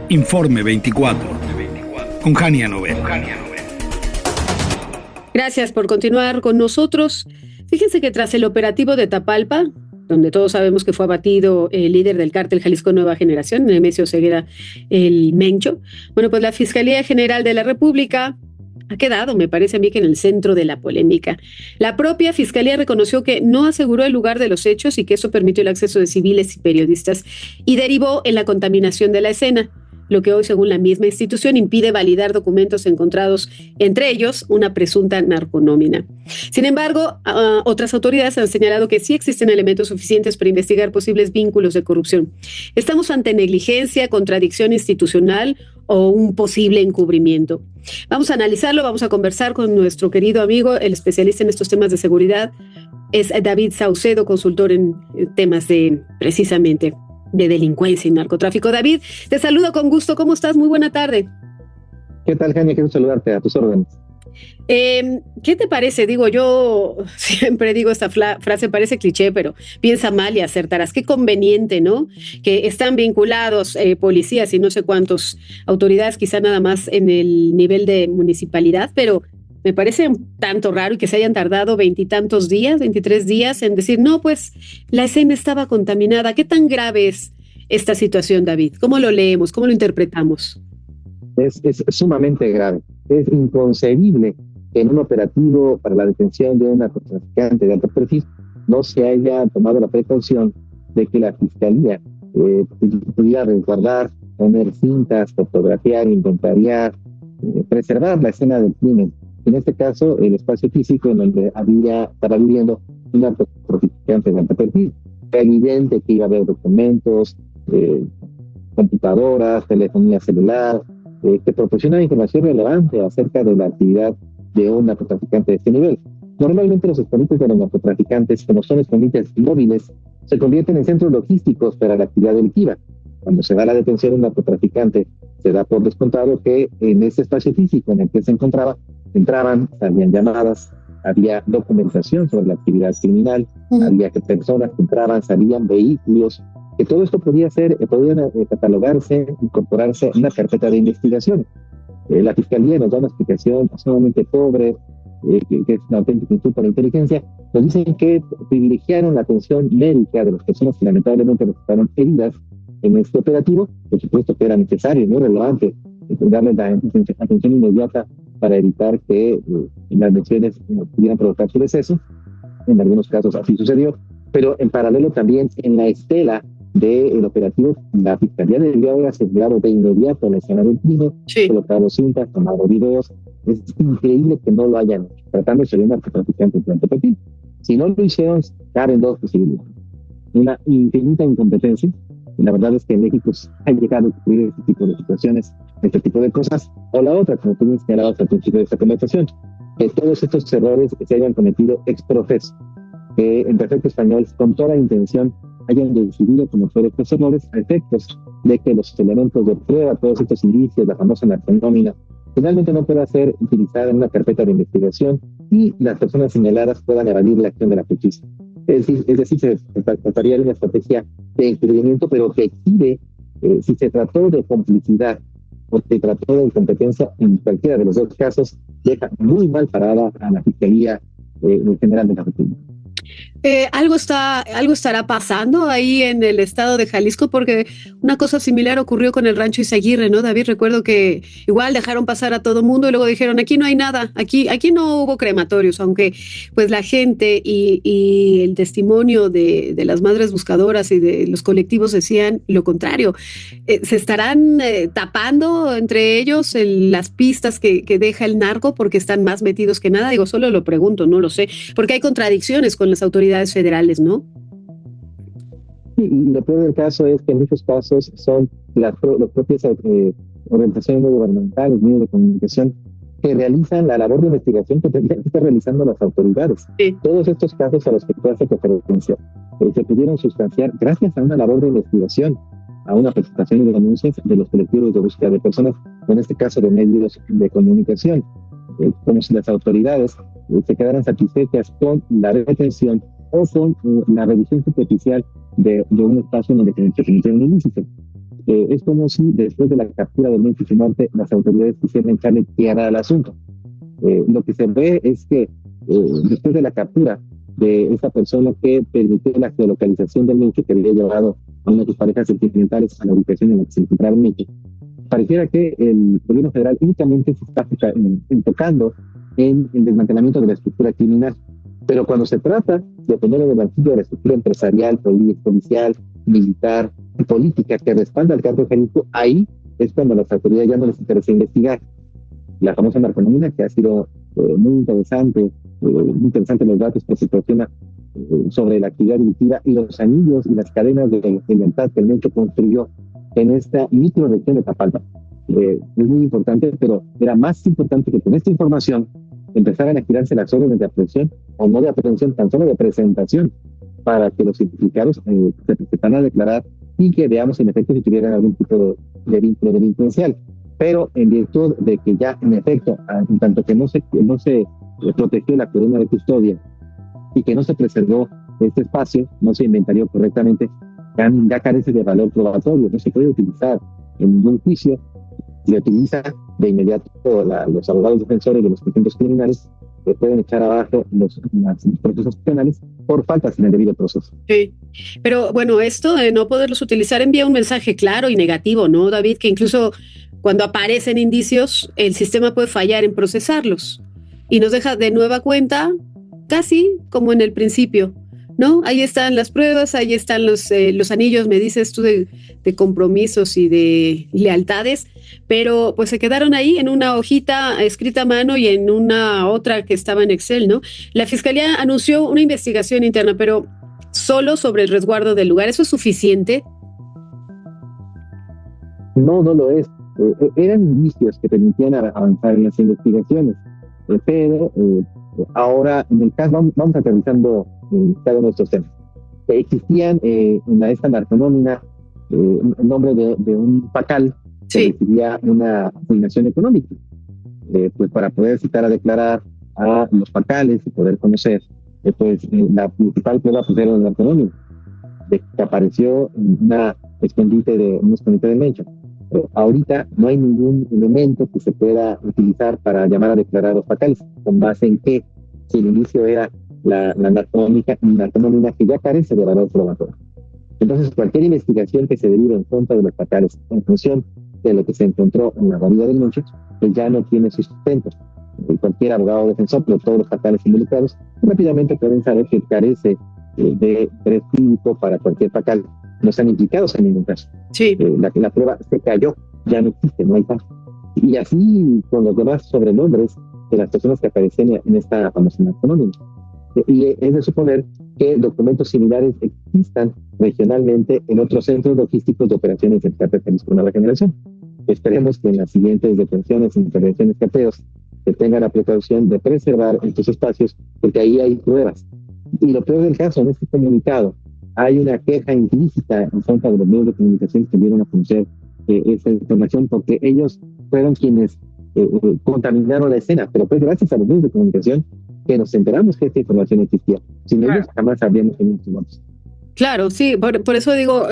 Informe 24, con Jania Novel. Gracias por continuar con nosotros. Fíjense que tras el operativo de Tapalpa, donde todos sabemos que fue abatido el líder del cártel Jalisco Nueva Generación, Nemesio Ceguera el Mencho, bueno, pues la Fiscalía General de la República ha quedado, me parece a mí, que en el centro de la polémica. La propia Fiscalía reconoció que no aseguró el lugar de los hechos y que eso permitió el acceso de civiles y periodistas y derivó en la contaminación de la escena, lo que hoy, según la misma institución, impide validar documentos encontrados, entre ellos una presunta narconómina. Sin embargo, otras autoridades han señalado que sí existen elementos suficientes para investigar posibles vínculos de corrupción. ¿Estamos ante negligencia, contradicción institucional o un posible encubrimiento? Vamos a analizarlo, vamos a conversar con nuestro querido amigo, el especialista en estos temas de seguridad, es David Saucedo, consultor en temas de, precisamente, de delincuencia y narcotráfico. David, te saludo con gusto. ¿Cómo estás? Muy buena tarde. ¿Qué tal, Jania? Quiero saludarte, a tus órdenes. ¿Qué te parece? Digo, yo siempre digo esta frase, parece cliché, pero piensa mal y acertarás. Qué conveniente, ¿no? Que están vinculados policías y no sé cuántos autoridades, quizá nada más en el nivel de municipalidad, pero me parece un tanto raro y que se hayan tardado 23 días en decir, no, pues la escena estaba contaminada. ¿Qué tan grave es esta situación, David? ¿Cómo lo leemos? ¿Cómo lo interpretamos? Es sumamente grave. Es inconcebible que en un operativo para la detención de un narcotraficante de alto perfil no se haya tomado la precaución de que la Fiscalía pudiera resguardar, poner cintas, fotografiar, inventariar, preservar la escena del crimen. En este caso, el espacio físico en donde estaba viviendo un narcotraficante de alto perfil. Era evidente que iba a haber documentos, computadoras, telefonía celular, que proporcionan información relevante acerca de la actividad de un narcotraficante de este nivel. Normalmente los escondites de los narcotraficantes, como son escondites móviles, se convierten en centros logísticos para la actividad delictiva. Cuando se da la detención de un narcotraficante, se da por descontado que en ese espacio físico en el que se encontraba, entraban, salían llamadas, había documentación sobre la actividad criminal, había que personas que entraban, salían, vehículos, que todo esto podía catalogarse, incorporarse en una carpeta de investigación. La Fiscalía nos da una explicación sumamente pobre, que es una auténtica insulto a la inteligencia. Nos dicen que privilegiaron la atención médica de las personas que lamentablemente resultaron heridas en este operativo. Por supuesto que era necesario y muy relevante darle la atención inmediata para evitar que las lesiones pudieran provocar su deceso. En algunos casos así sucedió, pero en paralelo también en la estela del operativo, la Fiscalía debió haber asegurado de inmediato la escena del crimen, colocado cintas, tomado videos. Es increíble que no lo hayan hecho, tratándose de un narcotraficante de alto perfil. Si no lo hicieron, caben dos posibilidades: una infinita incompetencia, y la verdad es que en México ha llegado a ocurrir este tipo de situaciones, este tipo de cosas, o la otra, como tú me señalabas al principio de esta conversación, que todos estos errores se hayan cometido ex profeso, que en perfecto español, con toda intención, hayan decidido cometer estos errores a efectos de que los elementos de prueba, todos estos indicios, la famosa narconómina, finalmente no pueda ser utilizada en una carpeta de investigación y las personas señaladas puedan evadir la acción de la justicia. Es decir, se trataría de una estrategia de encubrimiento, pero que exhibe si se trató de complicidad o se trató de incompetencia, en cualquiera de los dos casos, deja muy mal parada a la Fiscalía General de la República. Algo estará pasando ahí en el estado de Jalisco, porque una cosa similar ocurrió con el rancho Izaguirre, ¿no, David? Recuerdo que igual dejaron pasar a todo mundo y luego dijeron, aquí no hay nada, aquí no hubo crematorios, aunque pues la gente y el testimonio de las madres buscadoras y de los colectivos decían lo contrario. ¿Se estarán tapando entre ellos las pistas que deja el narco porque están más metidos que nada? Digo, solo lo pregunto, no lo sé, porque hay contradicciones con las autoridades federales, ¿no? Sí, y lo peor del caso es que en muchos casos son las propias organizaciones no gubernamentales, medios de comunicación, que realizan la labor de investigación que tendrían que estar realizando las autoridades. Sí. Todos estos casos a los que tú haces referencia se pudieron sustanciar gracias a una labor de investigación, a una presentación de denuncias de los colectivos de búsqueda de personas, en este caso de medios de comunicación, como si las autoridades se quedaran satisfechas con la detención o con la revisión superficial de un espacio en donde se cometió un ilícito. Es como si después de la captura del Mencho y su muerte, las autoridades quisieran echarle tierra al asunto. Lo que se ve es que después de la captura de esta persona que permitió la geolocalización del Mencho, que había llevado a una de sus parejas sentimentales a la ubicación en la que se encontraba el Mencho, pareciera que el gobierno federal únicamente se está enfocando en el desmantelamiento de la estructura criminal. Pero cuando se trata de poner en el banquillo de la estructura empresarial, policial, militar y política que respalda al cártel Jalisco, ahí es cuando a las autoridades ya no les interesa investigar. La famosa narconomía, que ha sido muy interesante los datos que se proporciona sobre la actividad delictiva y los anillos y las cadenas de lealtad que el Mencho construyó en esta microregión de Tapalpa. Es muy importante, pero era más importante que con esta información empezaran a girarse las órdenes de aprehensión, o no de aprehensión, tan solo de presentación, para que los implicados se presentaran a declarar y que veamos en efecto si tuvieran algún tipo de vínculo delincuencial. Pero en virtud de que ya en efecto, en tanto que no se protegió la cadena de custodia y que no se preservó este espacio, no se inventarió correctamente, ya carece de valor probatorio, no se puede utilizar en ningún juicio. Se utiliza de inmediato los abogados defensores de los presuntos criminales que pueden echar abajo los procesos penales por faltas en el debido proceso. Sí, pero bueno, esto de no poderlos utilizar envía un mensaje claro y negativo, ¿no, David? Que incluso cuando aparecen indicios, el sistema puede fallar en procesarlos y nos deja de nueva cuenta casi como en el principio, ¿no? Ahí están las pruebas, ahí están los anillos, me dices tú, de compromisos y de lealtades, pero pues se quedaron ahí en una hojita escrita a mano y en una otra que estaba en Excel, ¿no? La Fiscalía anunció una investigación interna, pero solo sobre el resguardo del lugar. ¿Eso es suficiente? No, no lo es. Eran indicios que permitían avanzar en las investigaciones, pero ahora en el caso vamos aterrizando cada uno de estos temas. Existían en esta narconómina el nombre de un pacal que recibía una asignación económica, pues para poder citar a declarar a los pacales y poder conocer, la principal prueba pues era la narconómina, de que apareció una escondite de Mencho. Ahorita no hay ningún elemento que se pueda utilizar para llamar a declarar a los pacales, con base en que si el inicio era la narconómina que ya carece de valor probatorio. Entonces, cualquier investigación que se derive en contra de los pacales en función de lo que se encontró en la guarida del Mencho, pues ya no tiene sustento. Cualquier abogado defensor, pero todos los pacales involucrados, rápidamente pueden saber que carece de interés clínico para cualquier pacal. No están implicados en ningún caso. Sí. La prueba se cayó, ya no existe, no hay caso. Y así con los demás sobrenombres de las personas que aparecen en esta famosa narconómina. Y es de suponer que documentos similares existan regionalmente en otros centros logísticos de operaciones del cártel Jalisco Nueva Generación. Esperemos que en las siguientes detenciones e intervenciones cateos se tenga la precaución de preservar estos espacios, porque ahí hay pruebas. Y lo peor del caso, en este comunicado, hay una queja implícita en contra de los medios de comunicación que dieron a conocer esa información, porque ellos fueron quienes contaminaron la escena, pero fue gracias a los medios de comunicación que nos enteramos que esta información existía. Sin ellos jamás habríamos tenido información. Claro, sí, por eso digo,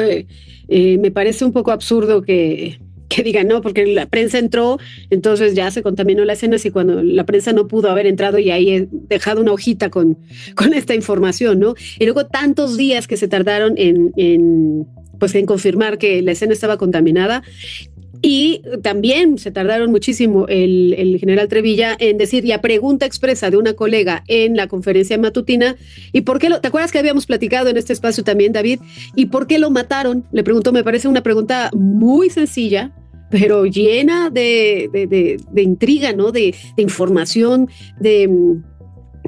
me parece un poco absurdo que digan, no, porque la prensa entró, entonces ya se contaminó la escena, y cuando la prensa no pudo haber entrado y ahí he dejado una hojita con esta información, ¿no? Y luego tantos días que se tardaron en confirmar que la escena estaba contaminada. Y también se tardaron muchísimo el general Trevilla en decir, y a pregunta expresa de una colega en la conferencia matutina, ¿y por qué ¿te acuerdas que habíamos platicado en este espacio también, David? ¿Y por qué lo mataron? Le preguntó, me parece una pregunta muy sencilla, pero llena de intriga, ¿no? De información,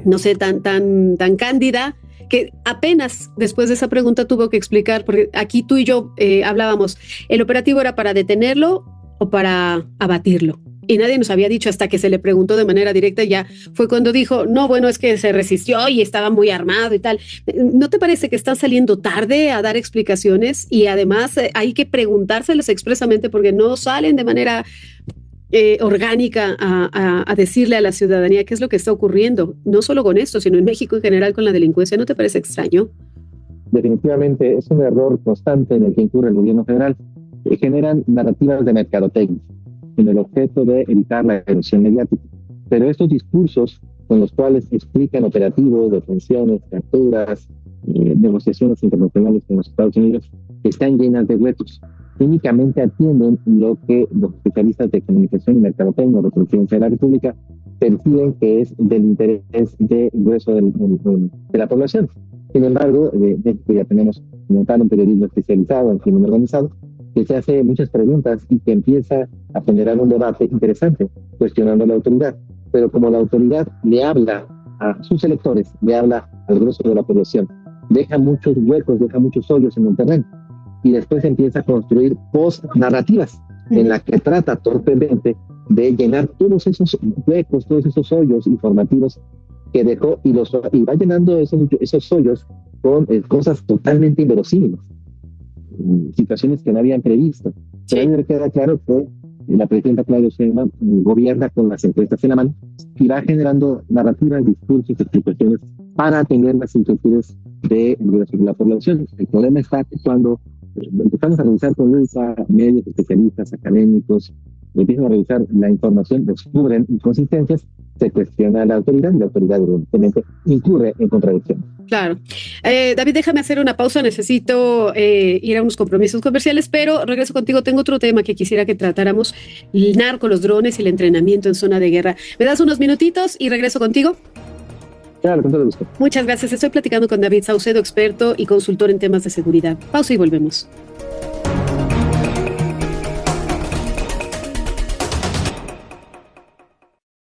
no sé, tan cándida, que apenas después de esa pregunta tuvo que explicar, porque aquí tú y yo hablábamos, ¿el operativo era para detenerlo o para abatirlo? Y nadie nos había dicho hasta que se le preguntó de manera directa, ya fue cuando dijo, no, bueno, es que se resistió y estaba muy armado y tal. ¿No te parece que están saliendo tarde a dar explicaciones? Y además hay que preguntárselos expresamente porque no salen de manera orgánica a decirle a la ciudadanía qué es lo que está ocurriendo, no solo con esto, sino en México en general con la delincuencia. ¿No te parece extraño? Definitivamente es un error constante en el que incurre el gobierno federal. generan narrativas de mercadotecnia, con el objeto de evitar la erosión mediática. Pero estos discursos con los cuales explican operativos, detenciones, capturas, negociaciones internacionales con los Estados Unidos, están llenas de huecos. Únicamente atienden lo que los especialistas de comunicación y mercadotecnia de la Presidencia de la República perciben que es del interés del grueso de la población. Sin embargo, de México ya tenemos como tal un periodismo especializado en crimen organizado que se hace muchas preguntas y que empieza a generar un debate interesante, cuestionando a la autoridad. Pero como la autoridad le habla a sus electores, le habla al grueso de la población, deja muchos huecos, deja muchos hoyos en el terreno, y después empieza a construir post-narrativas en la que trata torpemente de llenar todos esos huecos, todos esos hoyos informativos que dejó, y va llenando esos hoyos con cosas totalmente inverosímiles, situaciones que no habían previsto. Pero a mí me queda claro que la presidenta Claudia Sheinbaum gobierna con las encuestas en la mano y va generando narrativas, discursos, explicaciones para atender las inquietudes de la población. El problema está que cuando empezamos a revisar con lupa medios especialistas, académicos, empiezan a revisar la información, descubren inconsistencias, se cuestiona a la autoridad y la autoridad evidentemente incurre en contradicción. Claro. David, déjame hacer una pausa, necesito ir a unos compromisos comerciales, pero regreso contigo. Tengo otro tema que quisiera que tratáramos, el narco, los drones y el entrenamiento en zona de guerra. ¿Me das unos minutitos y regreso contigo? Claro, con todo gusto. Muchas gracias. Estoy platicando con David Saucedo, experto y consultor en temas de seguridad. Pausa y volvemos.